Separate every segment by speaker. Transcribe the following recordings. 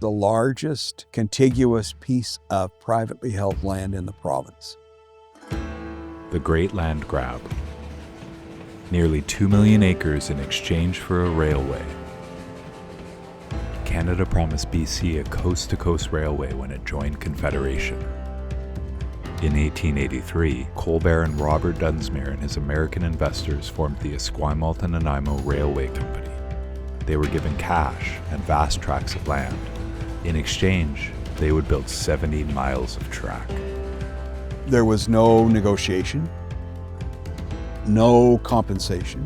Speaker 1: The largest contiguous piece of privately held land in the province.
Speaker 2: The Great Land Grab. Nearly 2 million acres in exchange for a railway. Canada promised BC a coast-to-coast railway when it joined Confederation. In 1883, coal baron Robert Dunsmuir and his American investors formed the Esquimalt Nanaimo Railway Company. They were given cash and vast tracts of land. In exchange, they would build 70 miles of track.
Speaker 1: There was no negotiation, no compensation,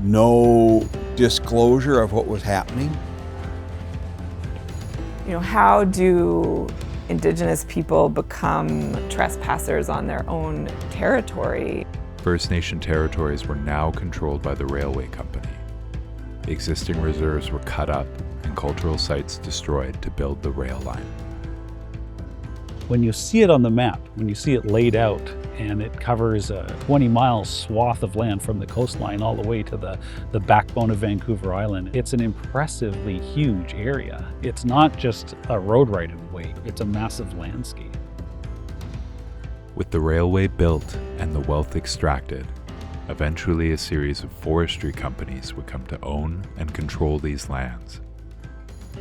Speaker 1: no disclosure of what was happening.
Speaker 3: How do Indigenous people become trespassers on their own territory?
Speaker 2: First Nation territories were now controlled by the railway company. Existing reserves were cut up and cultural sites destroyed to build the rail line.
Speaker 4: When you see it on the map, when you see it laid out, and it covers a 20-mile swath of land from the coastline all the way to the backbone of Vancouver Island, it's an impressively huge area. It's not just a road right-of-way, it's a massive landscape.
Speaker 2: With the railway built and the wealth extracted, eventually a series of forestry companies would come to own and control these lands.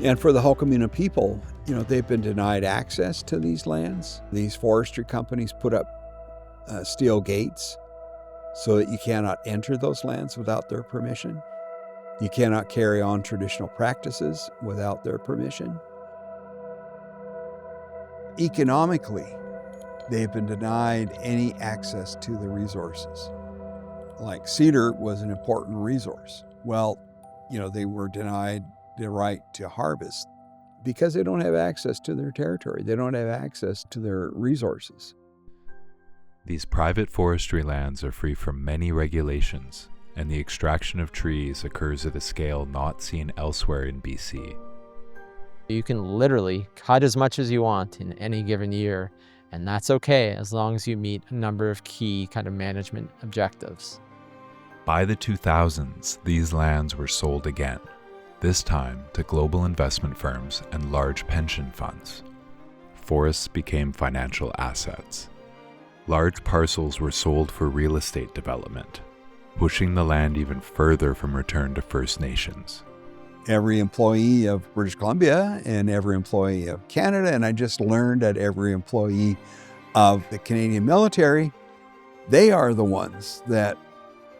Speaker 1: And for the Hul'qumi'num people, they've been denied access to these lands. These forestry companies put up steel gates so that you cannot enter those lands without their permission. You cannot carry on traditional practices without their permission. Economically, they've been denied any access to the resources. Like cedar was an important resource. Well, they were denied the right to harvest because they don't have access to their territory. They don't have access to their resources.
Speaker 2: These private forestry lands are free from many regulations, and the extraction of trees occurs at a scale not seen elsewhere in BC.
Speaker 5: You can literally cut as much as you want in any given year, and that's okay as long as you meet a number of key kind of management objectives.
Speaker 2: By the 2000s, these lands were sold again, this time to global investment firms and large pension funds. Forests became financial assets. Large parcels were sold for real estate development, pushing the land even further from return to First Nations.
Speaker 1: Every employee of British Columbia and every employee of Canada, and I just learned that every employee of the Canadian military, they are the ones that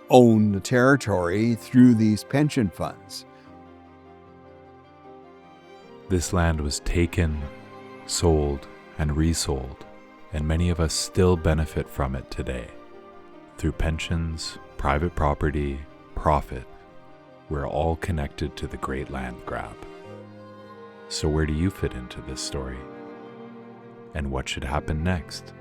Speaker 1: own the territory through these pension funds.
Speaker 2: This land was taken, sold, and resold, and many of us still benefit from it today. Through pensions, private property, profit, we're all connected to the Great Land Grab. So where do you fit into this story? And what should happen next?